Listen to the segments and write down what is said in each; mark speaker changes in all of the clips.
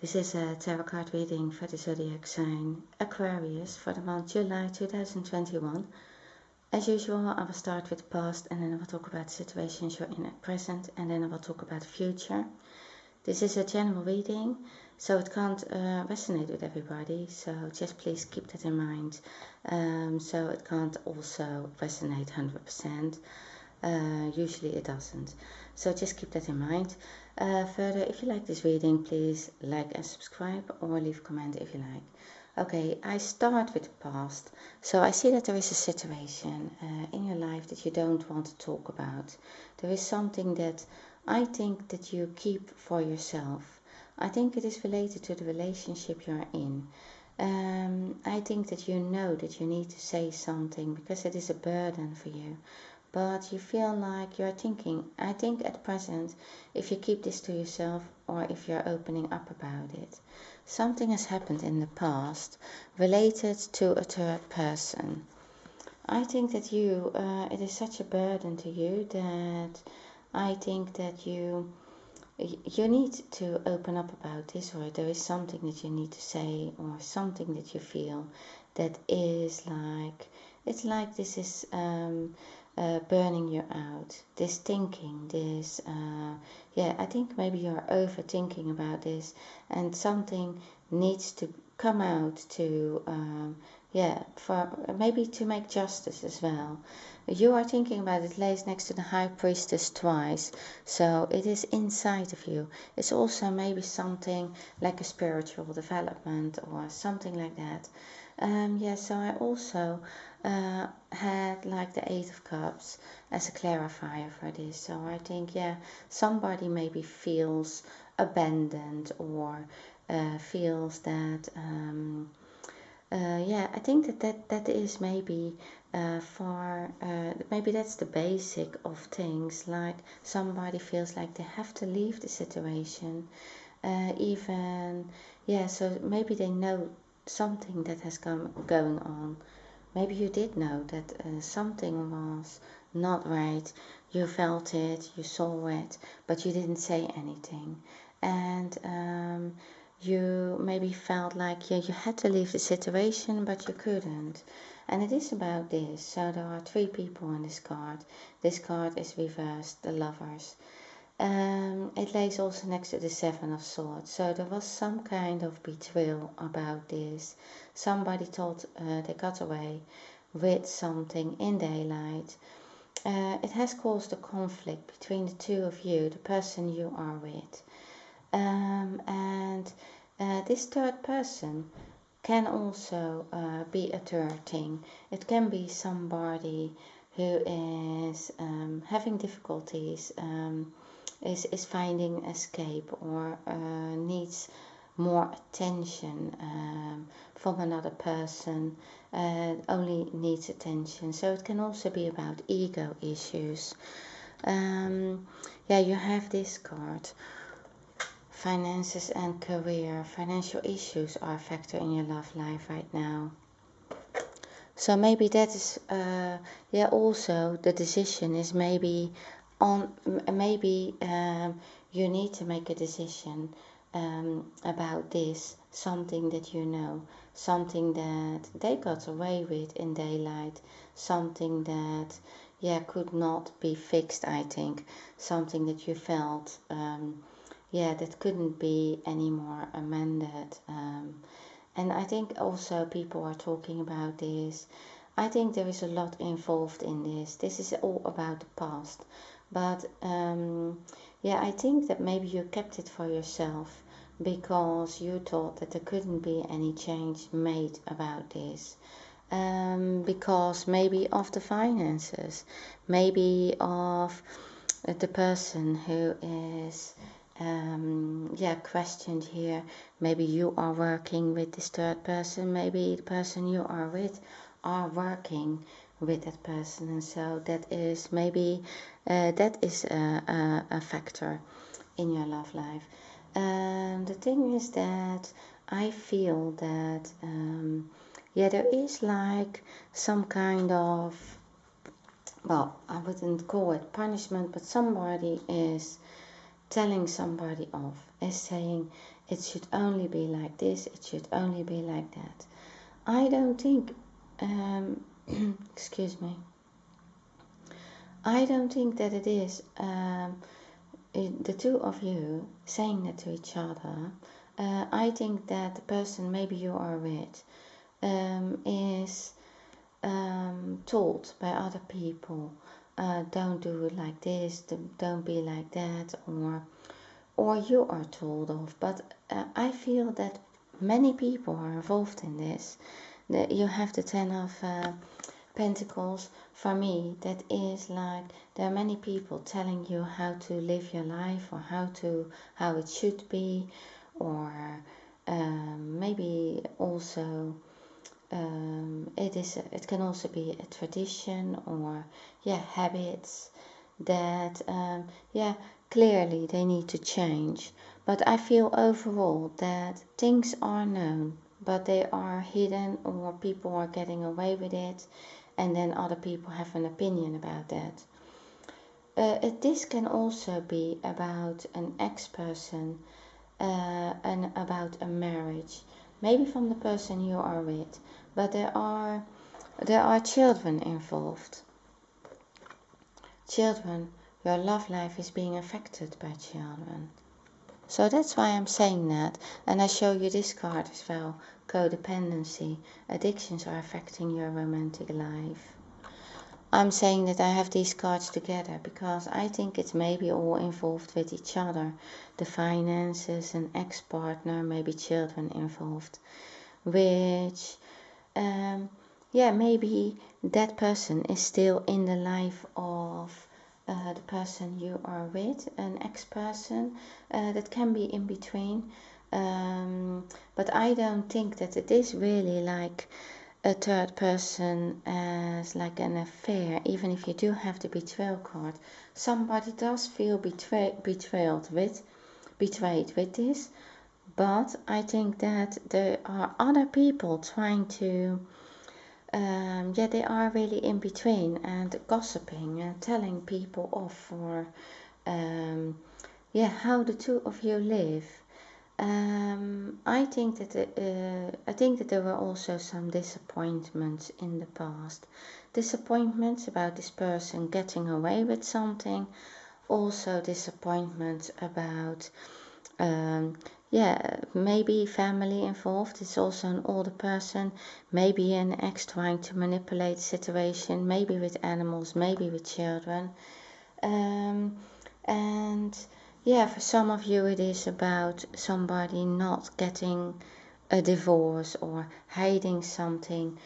Speaker 1: This is a tarot card reading for the zodiac sign Aquarius for the month July 2021. As usual, I will start with the past and then I will talk about the situations you're in at present, and then I will talk about the future. This is a general reading, so it can't resonate with everybody, so just please keep that in mind. So it can't also resonate 100%. Usually it doesn't, so just keep that in mind. Further, if you like this reading, please like and subscribe, or leave a comment if you like. Okay, I start with the past. So I see that there is a situation in your life that you don't want to talk about. There is something that I think that you keep for yourself. I think it is related to the relationship you're in. I think that you know that you need to say something because it is a burden for you. But you feel like you're thinking, I think at present, if you keep this to yourself or if you're opening up about it, something has happened in the past related to a third person. I think that it is such a burden to you that I think that you need to open up about this, or there is something that you need to say, or something that you feel that is like, it's like this is burning you out. This thinking, this, I think maybe you're overthinking about this, and something needs to come out to, for maybe to make justice as well. You are thinking about it, lays next to the High Priestess twice, so it is inside of you. It's also maybe something like a spiritual development or something like that. So I also had like the Eight of Cups as a clarifier for this. So I think, somebody maybe feels abandoned or feels that, I think that is maybe maybe that's the basic of things. Like somebody feels like they have to leave the situation, so maybe they know something that has going on. Maybe you did know that something was not right. You felt it, you saw it, but you didn't say anything. And you maybe felt like you had to leave the situation, but you couldn't. And it is about this. So there are three people in this card. This card is reversed, the Lovers. It lays also next to the Seven of Swords. So there was some kind of betrayal about this. Somebody thought they got away with something in daylight. It has caused a conflict between the two of you, the person you are with. And this third person can also be a third thing. It can be somebody who is having difficulties, is finding escape, or needs more attention from another person, only needs attention. So it can also be about ego issues. You have this card. Finances and career. Financial issues are a factor in your love life right now. So maybe that is, also the decision is maybe you need to make a decision about this, something that you know, something that they got away with in daylight, something that, could not be fixed, I think, something that you felt, that couldn't be anymore amended. And I think also people are talking about this. I think there is a lot involved in this. This is all about the past. But I think that maybe you kept it for yourself because you thought that there couldn't be any change made about this. Because maybe of the finances, maybe of the person who is questioned here. Maybe you are working with this third person, maybe the person you are with are working with that person, and so that is maybe that is a factor in your love life. The thing is that I feel that there is like some kind of, well, I wouldn't call it punishment, but somebody is telling somebody off, is saying it should only be like this, it should only be like that. I don't think, excuse me, I don't think that it is the two of you saying that to each other. I think that the person maybe you are with is told by other people, don't do it like this, don't be like that, or you are told of. But I feel that many people are involved in this. That you have the Ten of Pentacles. For me, that is like there are many people telling you how to live your life, or how it should be, or maybe also it can also be a tradition, or habits that clearly they need to change. But I feel overall that things are known, but they are hidden, or people are getting away with it, and then other people have an opinion about that. This can also be about an ex-person and about a marriage, maybe from the person you are with, but there are children involved. Children, your love life is being affected by children. So that's why I'm saying that. And I show you this card as well, codependency. Addictions are affecting your romantic life. I'm saying that I have these cards together because I think it's maybe all involved with each other. The finances, an ex-partner, maybe children involved. Which, maybe that person is still in the life of the person you are with, an ex-person. That can be in between. But I don't think that it is really like a third person as like an affair, even if you do have the betrayal card. Somebody does feel betrayed with this, but I think that there are other people trying to, they are really in between and gossiping and telling people off for, how the two of you live. I think that there were also some disappointments in the past. Disappointments about this person getting away with something. Also disappointments about, maybe family involved. It's also an older person. Maybe an ex trying to manipulate the situation. Maybe with animals, maybe with children. And for some of you it is about somebody not getting a divorce or hiding something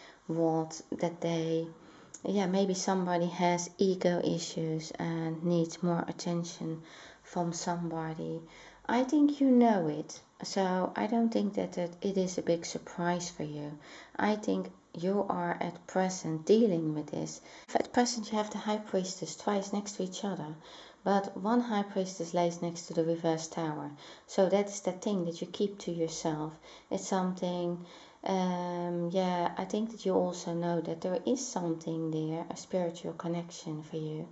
Speaker 1: maybe somebody has ego issues and needs more attention from somebody. I think you know it, so I don't think that it is a big surprise for you. I think you are at present dealing with this. At present you have the High Priestess twice next to each other, but one High Priestess lays next to the reversed Tower. So that is the thing that you keep to yourself. It's something, I think that you also know that there is something there, a spiritual connection for you.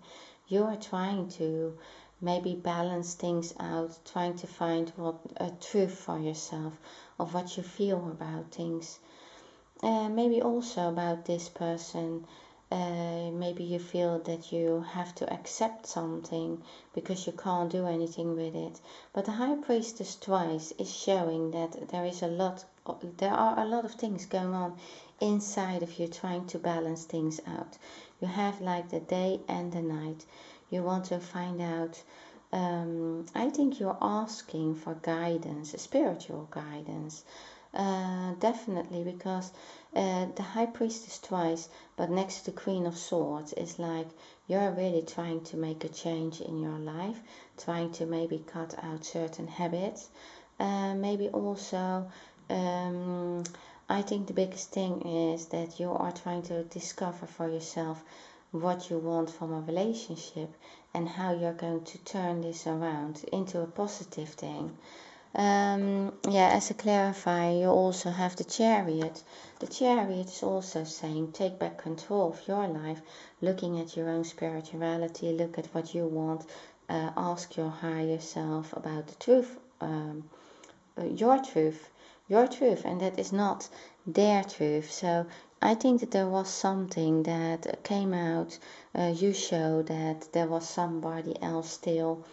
Speaker 1: You are trying to maybe balance things out, trying to find a truth for yourself of what you feel about things. Maybe also about this person. Maybe you feel that you have to accept something because you can't do anything with it. But the High Priestess twice is showing that there are a lot of things going on inside of you, trying to balance things out. You have like the day and the night. You want to find out. I think you're asking for guidance, spiritual guidance. Definitely, because the High Priestess twice, but next to the Queen of Swords, is like you're really trying to make a change in your life, trying to maybe cut out certain habits. Maybe also, I think the biggest thing is that you are trying to discover for yourself what you want from a relationship and how you're going to turn this around into a positive thing. As a clarifier, you also have the Chariot. The Chariot is also saying take back control of your life, looking at your own spirituality, look at what you want, ask your higher self about the truth, your truth, and that is not their truth. So I think that there was something that came out. You show that there was somebody else still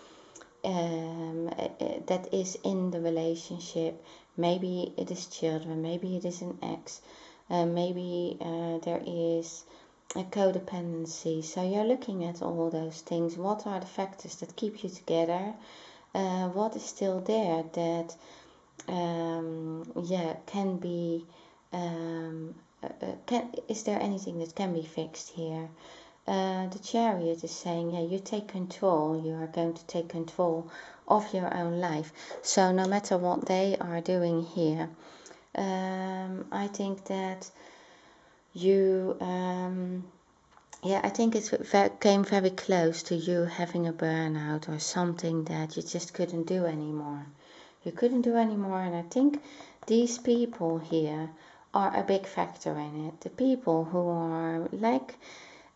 Speaker 1: that is in the relationship. Maybe it is children, maybe it is an ex, maybe there is a codependency. So you're looking at all those things. What are the factors that keep you together? What is still there that can be is there anything that can be fixed here? The Chariot is saying, yeah, you take control. You are going to take control of your own life. So no matter what they are doing here, I think that you, I think it came very close to you having a burnout or something that you just couldn't do anymore. You couldn't do anymore, and I think these people here are a big factor in it. The people who are like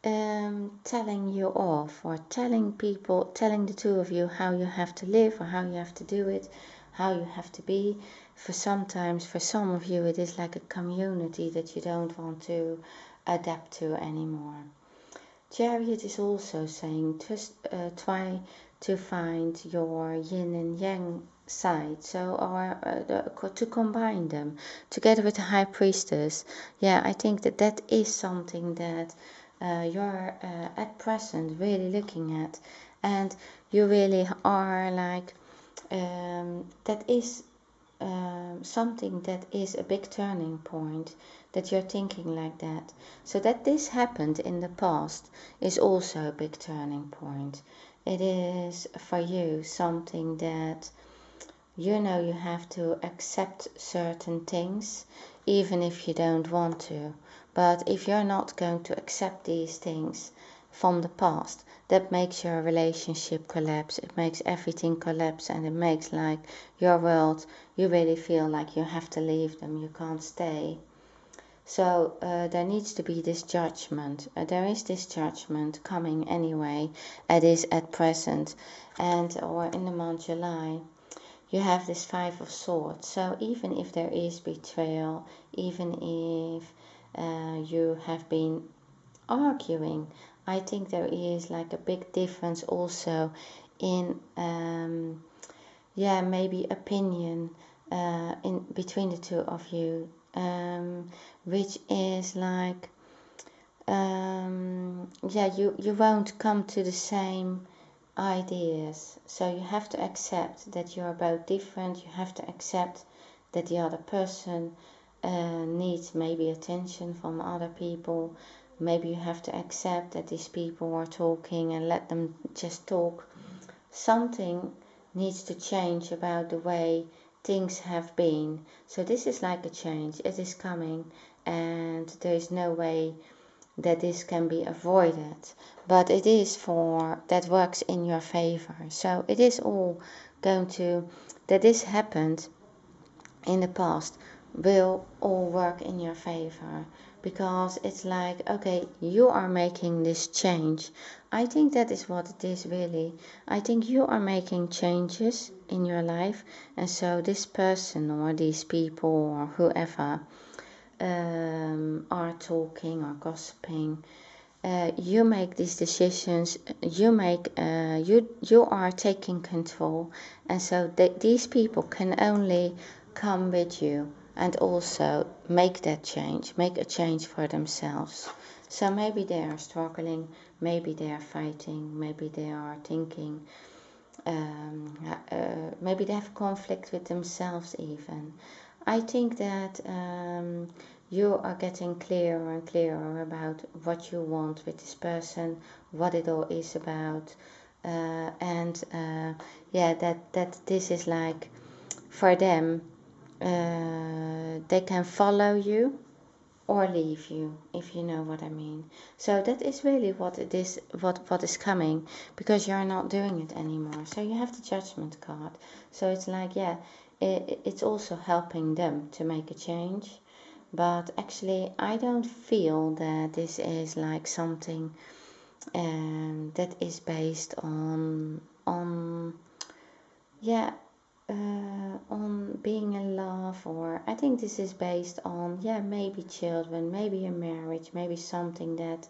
Speaker 1: telling you off, or telling the two of you how you have to live or how you have to do it, how you have to be. For some of you, it is like a community that you don't want to adapt to anymore. Chariot is also saying just try to find your yin and yang side, so or to combine them together with the High Priestess. Yeah, I think that is something that you're at present really looking at, and you really are like that is something that is a big turning point, that you're thinking like that. So that this happened in the past is also a big turning point. It is for you something that you know you have to accept certain things even if you don't want to. But if you're not going to accept these things from the past, that makes your relationship collapse. It makes everything collapse, and it makes like your world, you really feel like you have to leave them, you can't stay. So there needs to be this judgment. There is this judgment coming anyway. It is at present, or in the month July. You have this Five of Swords. So even if there is betrayal, even if you have been arguing, I think there is like a big difference also in maybe opinion in between the two of you, which is like you won't come to the same ideas. So you have to accept that you are both different. You have to accept that the other person needs maybe attention from other people. Maybe you have to accept that these people are talking and let them just talk. Something needs to change about the way things have been. So this is like a change. It is coming, and there is no way that this can be avoided. But it is that works in your favor. So it is all going to, that this happened in the past will all work in your favor, because it's like, okay, you are making this change. I think that is what it is really. I think you are making changes in your life, and so this person or these people or whoever are talking or gossiping, you make these decisions, you are taking control, and so these people can only come with you and also make that change, make a change for themselves. So maybe they are struggling, maybe they are fighting, maybe they are thinking, maybe they have conflict with themselves even. I think that you are getting clearer and clearer about what you want with this person, what it all is about, that this is like, for them, they can follow you or leave you, if you know what I mean. So that is really what it is, what is coming, because you're not doing it anymore. So you have the Judgment card. So it's like, it's also helping them to make a change. But actually, I don't feel that this is like something that is based on on, yeah, on being in love, or I think this is based on, yeah, maybe children, maybe a marriage, maybe something that,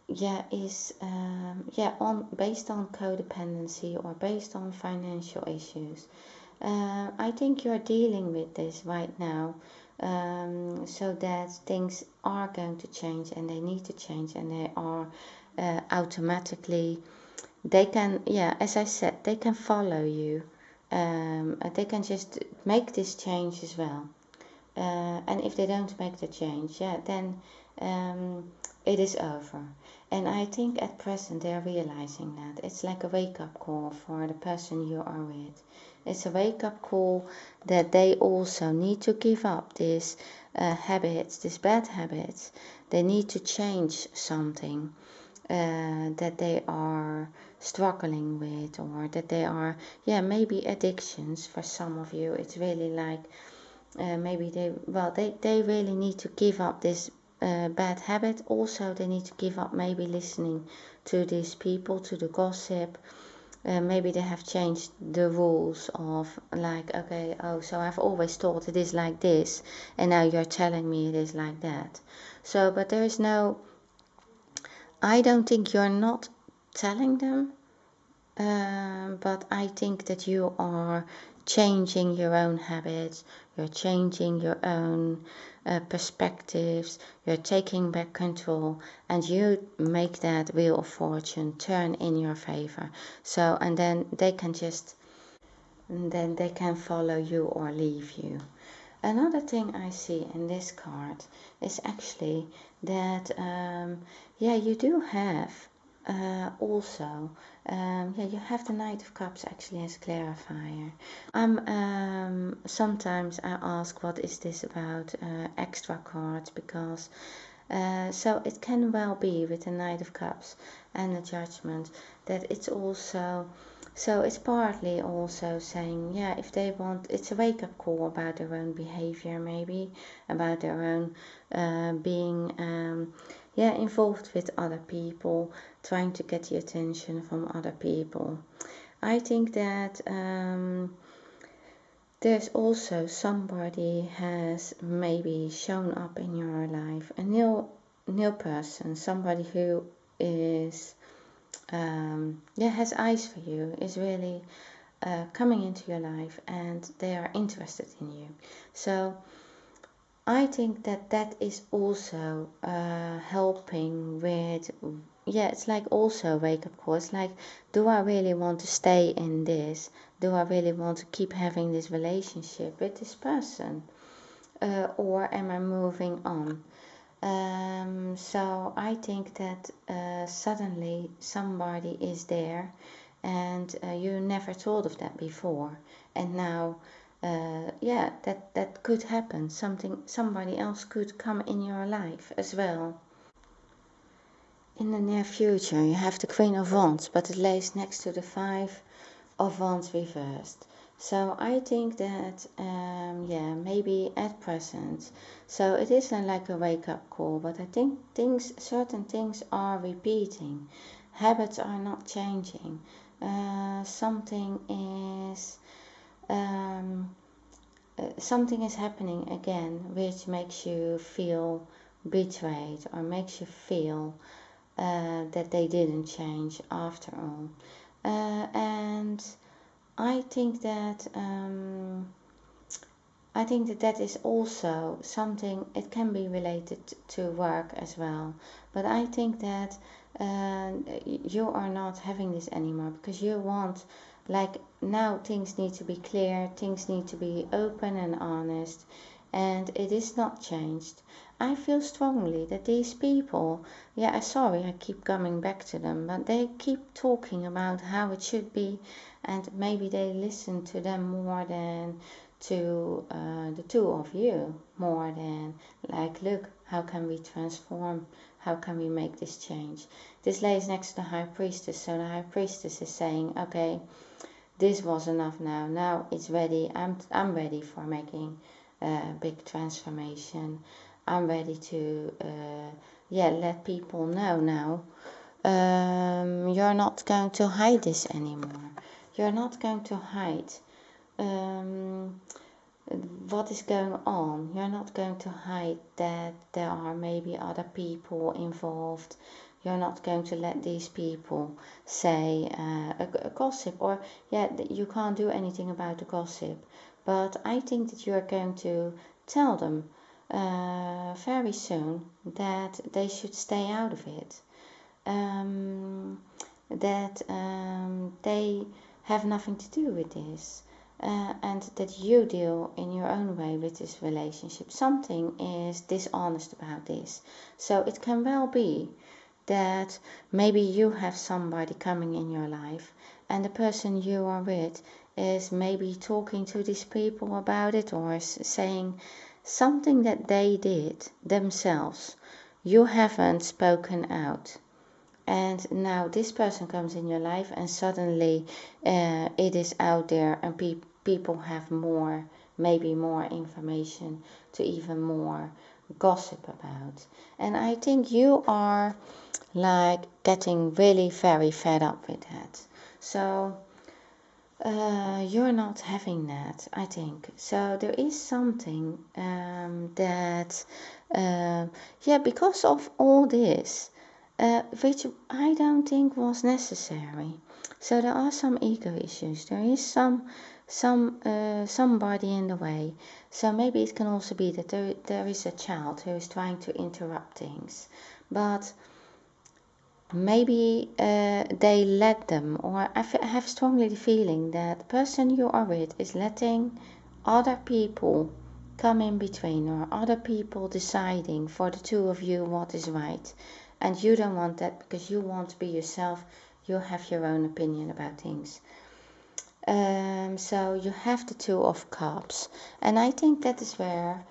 Speaker 1: yeah, is, yeah, on based on codependency or based on financial issues. I think you're dealing with this right now, so that things are going to change and they need to change, and they are automatically, they can, yeah, as I said, they can follow you. They can just make this change as well. And if they don't make the change, yeah, then it is over. And I think at present they are realizing that. It's like a wake-up call for the person you are with. It's a wake-up call that they also need to give up these habits, these bad habits. They need to change something that they are struggling with, or that they are, yeah, maybe addictions. For some of you, it's really like, maybe they really need to give up this bad habit. Also, they need to give up maybe listening to these people, to the gossip. Maybe they have changed the rules of, like, okay, oh, so I've always thought it is like this, and now you're telling me it is like that. So, but there is no, I don't think you're not telling them, but I think that you are changing your own habits, you're changing your own perspectives, you're taking back control, and you make that wheel of fortune turn in your favor. So, and then they can just, and then they can follow you or leave you. Another thing I see in this card is actually that, yeah, you do have also, yeah, you have the Knight of Cups actually as a clarifier. Sometimes I ask, what is this about, extra cards, because so it can well be with the Knight of Cups and the Judgment that it's also, so it's partly also saying, yeah, if they want, it's a wake-up call about their own behavior, maybe about their own being, yeah, involved with other people, trying to get the attention from other people. I think that there's also somebody has maybe shown up in your life, a new person, somebody who is, yeah, has eyes for you, is really coming into your life, and they are interested in you. So I think that that is also helping with, yeah, it's like also a wake-up call. It's like, do I really want to stay in this? Do I really want to keep having this relationship with this person? Or am I moving on? So I think that suddenly somebody is there, and you never thought of that before, and now, yeah, that could happen. Somebody else could come in your life as well. In the near future, you have the Queen of Wands, but it lays next to the Five of Wands reversed. So I think that, yeah, maybe at present, so it isn't like a wake-up call, but I think certain things are repeating. Habits are not changing. Something is happening again, which makes you feel betrayed, or makes you feel that they didn't change after all. And I think that that is also something. It can be related to work as well, but I think that you are not having this anymore because you want, like, now things need to be clear, things need to be open and honest, and it is not changed. I feel strongly that these people, yeah, sorry, I keep coming back to them, but they keep talking about how it should be, and maybe they listen to them more than to the two of you, more than, like, look, how can we transform? How can we make this change? This lays next to the High Priestess, so the High Priestess is saying, okay, this was enough now. Now it's ready. I'm ready for making a big transformation. I'm ready to, yeah, let people know now You're not going to hide this anymore. You're not going to hide what is going on. You're not going to hide that there are maybe other people involved. You're not going to let these people say a gossip, or you can't do anything about the gossip. But I think that you're going to tell them very soon that they should stay out of it. That they have nothing to do with this. And that you deal in your own way with this relationship. Something is dishonest about this. So it can well be that maybe you have somebody coming in your life, and the person you are with is maybe talking to these people about it, or saying something that they did themselves. You haven't spoken out. And now this person comes in your life, and suddenly it is out there, and people have maybe more information to even more gossip about. And I think you are like getting really very fed up with that. So you're not having that, I think. So there is something that, because of all this, which I don't think was necessary. So there are some ego issues. There is somebody in the way. So maybe it can also be that there is a child who is trying to interrupt things, but maybe they let them, or I have strongly the feeling that the person you are with is letting other people come in between, or other people deciding for the two of you what is right. And you don't want that, because you want to be yourself. You have your own opinion about things. So you have the Two of Cups, and I think that is where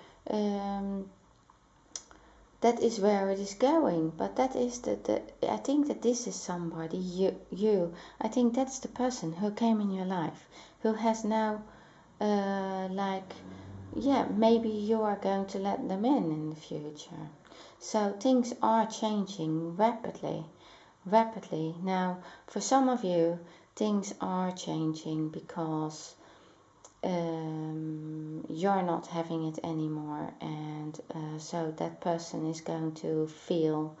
Speaker 1: it is going. But that is I think that this is somebody you. I think that's the person who came in your life, who has now maybe you are going to let them in the future. So things are changing rapidly. Now, for some of you, things are changing because you're not having it anymore, and so that person is going to feel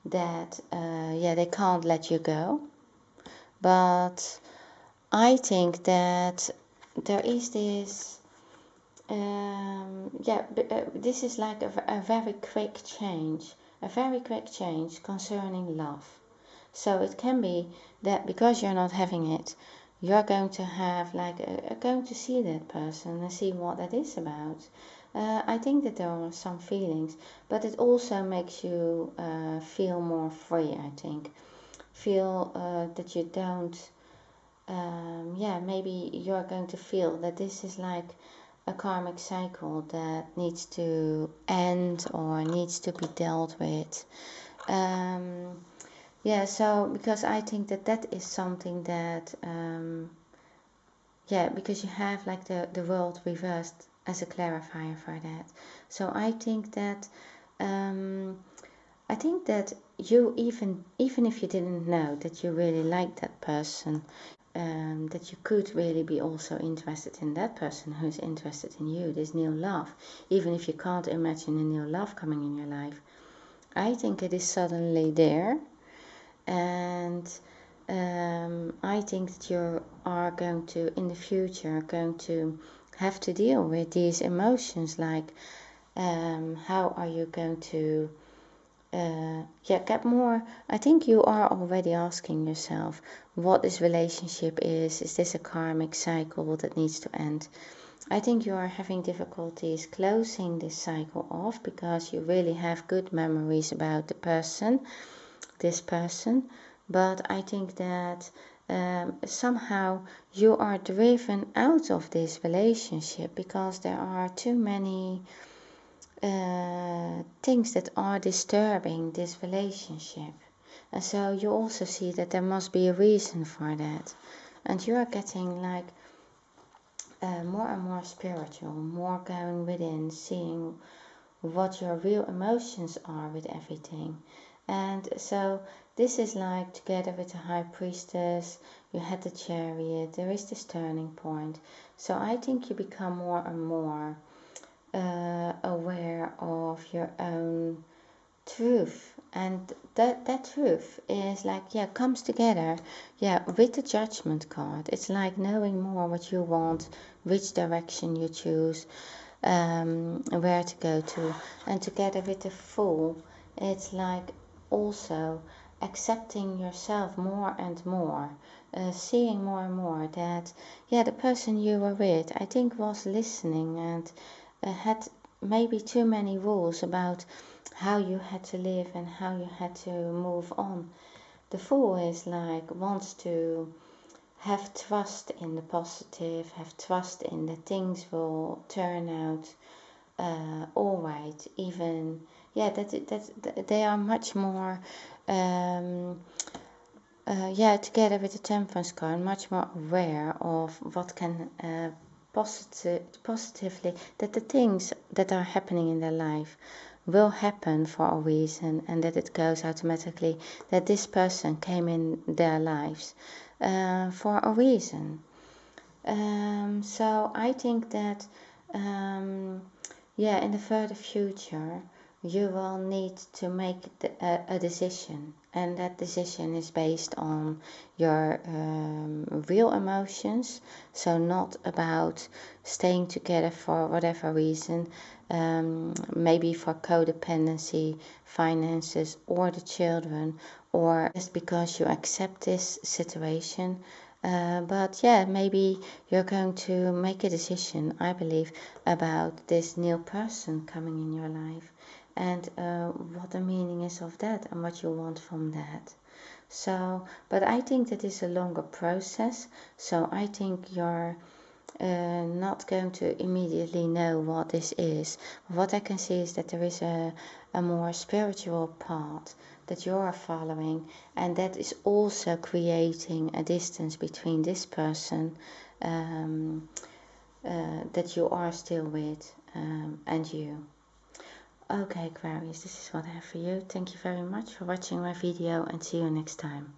Speaker 1: that they can't let you go. But I think that there is this this is like a very quick change concerning love. So it can be that because you're not having it, you're going to have going to see that person and see what that is about. I think that there are some feelings, but it also makes you feel more free, I think. Feel that you don't, maybe you're going to feel that this is like a karmic cycle that needs to end or needs to be dealt with. So because I think that is something that, because you have like the world reversed as a clarifier for that. So I think that you even if you didn't know that you really like that person, that you could really be also interested in that person who's interested in you, this new love. Even if you can't imagine a new love coming in your life, I think it is suddenly there. And I think that you are going to, in the future, have to deal with these emotions, like how are you going to get more. I think you are already asking yourself what this relationship is. Is this a karmic cycle that needs to end? I think you are having difficulties closing this cycle off because you really have good memories about this person, but I think that somehow you are driven out of this relationship because there are too many things that are disturbing this relationship. And so you also see that there must be a reason for that. And you are getting like more and more spiritual, more going within, seeing what your real emotions are with everything. And so this is like together with the High Priestess, you had the Chariot, there is this turning point. So I think you become more and more aware of your own truth, and that truth is like, yeah, comes together, yeah, with the Judgment card. It's like knowing more what you want, which direction you choose, where to go to. And together with the Fool, it's like also accepting yourself more and more, seeing more and more that, yeah, the person you were with, I think, was listening and had maybe too many rules about how you had to live and how you had to move on. The Fool is like, wants to have trust in the positive, have trust in that things will turn out all right. Even, yeah, that they are much more, yeah, together with the Temperance card, much more aware of what can positively, that the things that are happening in their life will happen for a reason, and that it goes automatically, that this person came in their lives for a reason. So I think that, yeah, in the further future, you will need to make a decision, and that decision is based on your real emotions. So not about staying together for whatever reason, maybe for codependency, finances, or the children, or just because you accept this situation. But yeah, maybe you're going to make a decision, I believe, about this new person coming in your life, and what the meaning is of that and what you want from that. So, but I think that is a longer process. So I think you're not going to immediately know what this is. What I can see is that there is a more spiritual path that you are following, and that is also creating a distance between this person that you are still with and you. Okay, Aquarius, this is what I have for you. Thank you very much for watching my video, and see you next time.